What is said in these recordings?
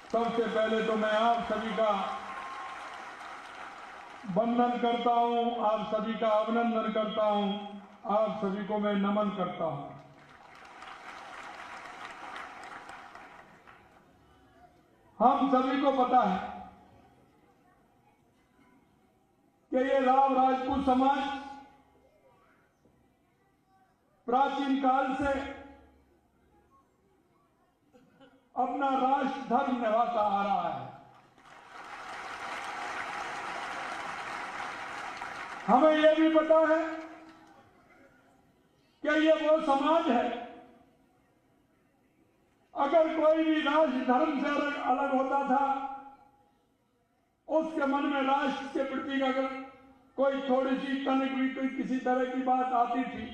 सबसे पहले तो मैं आप सभी का वंदन करता हूं, आप सभी का अभिनंदन करता हूं, आप सभी को मैं नमन करता हूं। हम सभी को पता है कि ये राव राजपूत समाज प्राचीन काल से अपना राष्ट्र धर्म निभाता आ रहा है। हमें यह भी पता है कि ये वो समाज है, अगर कोई भी राष्ट्र धर्म से अलग होता था, उसके मन में राष्ट्र के प्रति अगर कोई थोड़ी सी तनिक भी कोई किसी तरह की बात आती थी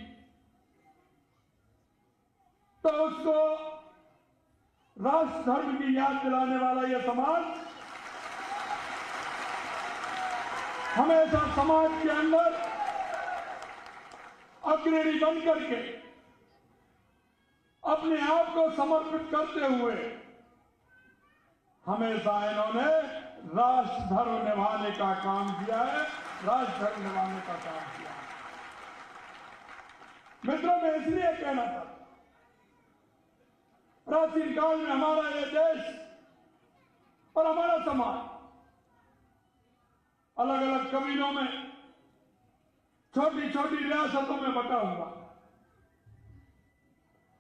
तो उसको राष्ट्र धर्म की याद दिलाने वाला यह समाज हमेशा समाज के अंदर अग्रणी बन करके अपने आप को समर्पित करते हुए हमेशा इन्होंने राष्ट्र धर्म निभाने का काम किया है, राष्ट्र धर्म निभाने का काम किया है। मित्रों, मैं इसलिए कहना चाहता हूं, प्राचीन काल में हमारा ये देश और हमारा समाज अलग अलग कबीलों में, छोटी छोटी रियासतों में बटा हुआ।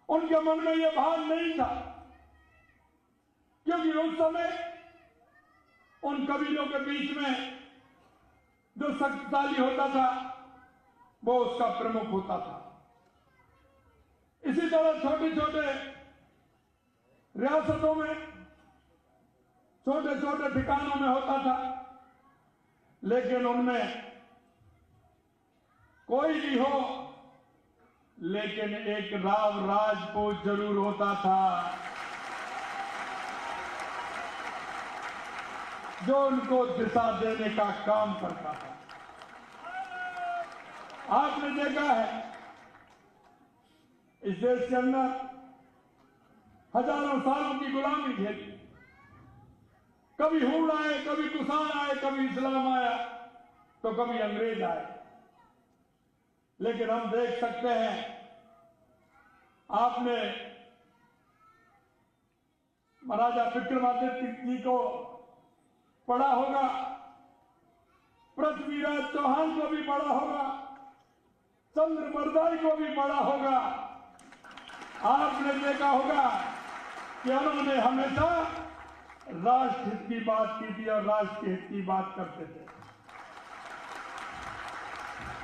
उनके मन में यह भाव नहीं था, क्योंकि उस समय उन कबीलों के बीच में जो शक्तिशाली होता था वो उसका प्रमुख होता था। इसी तरह छोटे छोटे रियासतों में, छोटे छोटे ठिकानों में होता था, लेकिन उनमें कोई भी हो, लेकिन एक राव राजपूत जरूर होता था जो उनको दिशा देने का काम करता था। आपने देखा है इस देश के अंदर हजारों सालों की गुलामी झेली, कभी हुड़ आए, कभी कुसान आए, कभी इस्लाम आया, तो कभी अंग्रेज आए। लेकिन हम देख सकते हैं, आपने महाराजा विक्रमादित्य जी को पढ़ा होगा, पृथ्वीराज चौहान को भी पढ़ा होगा, चंद्रबरदाई को भी पढ़ा होगा। आपने देखा होगा कि उन्होंने हमेशा राष्ट्र हित की बात की थी और राष्ट्र के हित की बात करते थे।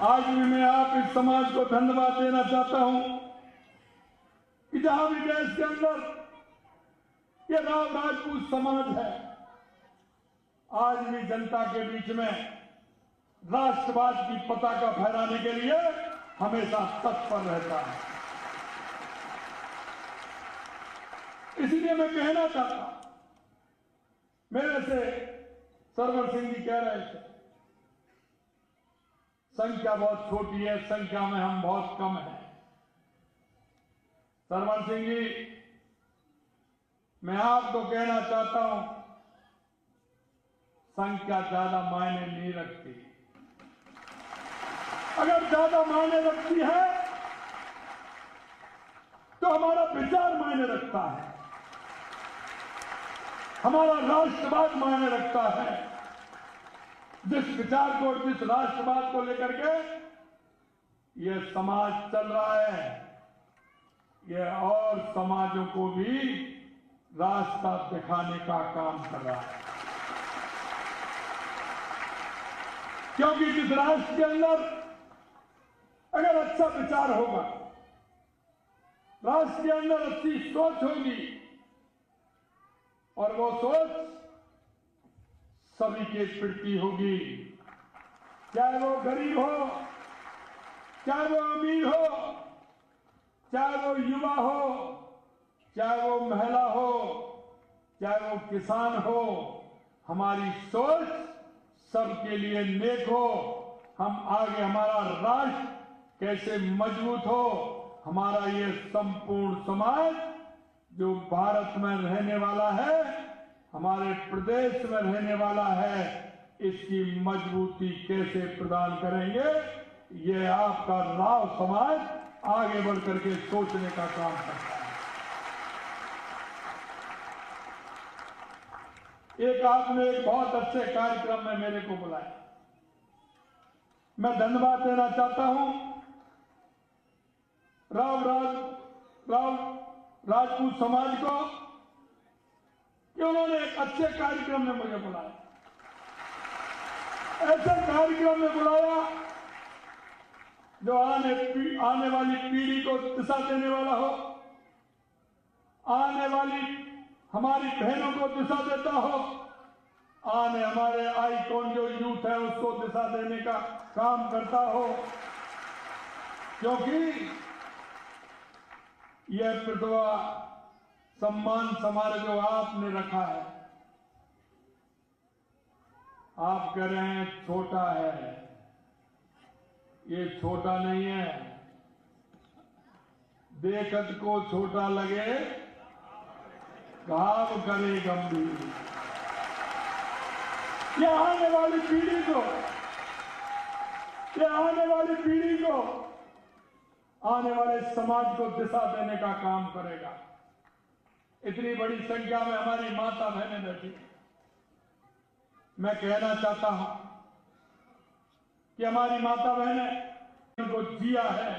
आज भी मैं आप इस समाज को धन्यवाद देना चाहता हूं कि जहां भी देश के अंदर ये राव राजपूत समाज है, आज भी जनता के बीच में राष्ट्रवाद की पताका फहराने के लिए हमेशा तत्पर रहता है। इसलिए मैं कहना चाहता हूं, मेरे से सरवर सिंह जी कह रहे थे संख्या बहुत छोटी है, संख्या में हम बहुत कम हैं। सरवर सिंह जी, मैं आपको कहना चाहता हूं, संख्या ज्यादा मायने नहीं रखती। अगर ज्यादा मायने रखती है तो हमारा विचार मायने रखता है, हमारा राष्ट्रवाद मायने रखता है। जिस विचार को, जिस राष्ट्रवाद को लेकर के यह समाज चल रहा है, यह और समाजों को भी रास्ता दिखाने का काम कर रहा है। क्योंकि जिस राष्ट्र के अंदर अगर अच्छा विचार होगा, राष्ट्र के अंदर अच्छी सोच होगी और वो सोच सभी के प्रति होगी, चाहे वो गरीब हो, चाहे वो अमीर हो, चाहे वो युवा हो, चाहे वो महिला हो, चाहे वो किसान हो, हमारी सोच सबके लिए नेक हो। हम आगे हमारा राष्ट्र कैसे मजबूत हो, हमारा ये संपूर्ण समाज जो भारत में रहने वाला है, हमारे प्रदेश में रहने वाला है, इसकी मजबूती कैसे प्रदान करेंगे, ये आपका राव समाज आगे बढ़ करके सोचने का काम करता है। एक आपने एक बहुत अच्छे कार्यक्रम में मेरे को बुलाया, मैं धन्यवाद देना चाहता हूं राजपूत समाज को कि उन्होंने एक अच्छे कार्यक्रम में मुझे बुलाया। ऐसे कार्यक्रम में बुलाया जो आने वाली पीढ़ी को दिशा देने वाला हो, आने वाली हमारी बहनों को दिशा देता हो, हमारे आइकॉन जो यूथ है उसको दिशा देने का काम करता हो, क्योंकि यह प्रतिभा सम्मान समारोह जो आपने रखा है, आप कह रहे हैं छोटा है, ये छोटा नहीं है। देखत को छोटा लगे घाव करे गंभीर। ये आने वाली पीढ़ी को, आने वाले समाज को दिशा देने का काम करेगा। इतनी बड़ी संख्या में हमारी माता बहनें बैठी, मैं कहना चाहता हूं कि हमारी माता बहनें इनको जिया है,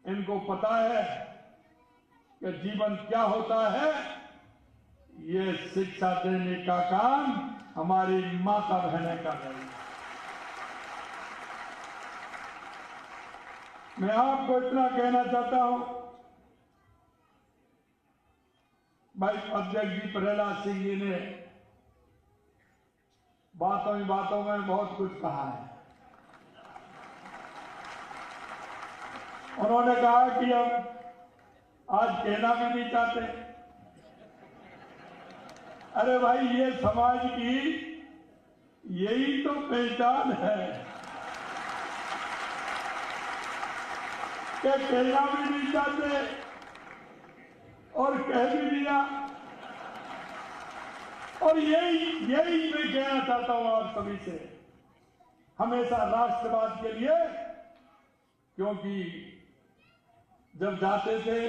इनको पता है कि जीवन क्या होता है। ये शिक्षा देने का काम हमारी माता बहनें कर रही हैं। मैं आपको इतना कहना चाहता हूं, भाई अध्यक्ष जी प्रहलाद सिंह जी ने बातों ही बातों में बहुत कुछ कहा है। उन्होंने कहा कि हम आज कहना भी नहीं चाहते। अरे भाई, ये समाज की यही तो पहचान है कि कहना भी नहीं चाहते और कह भी दिया। और यही मैं कहना चाहता हूं आप सभी से, हमेशा राष्ट्रवाद के लिए, क्योंकि जब जाते थे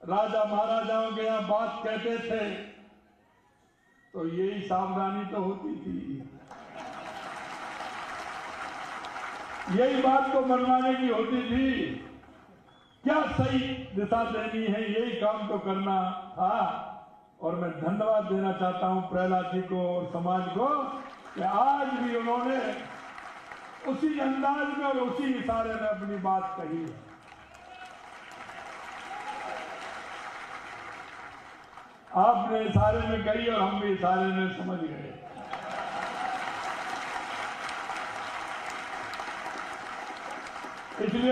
राजा महाराजाओं के यहां बात कहते थे तो यही सावधानी तो होती थी, यही बात को मनवाने की होती थी, क्या सही दिशा देनी है, यही काम तो करना था। और मैं धन्यवाद देना चाहता हूं प्रहलाद जी को और समाज को कि आज भी उन्होंने उसी अंदाज में और उसी इशारे में अपनी बात कही है। आपने इशारे में कही और हम भी इशारे में समझ गए। इसलिए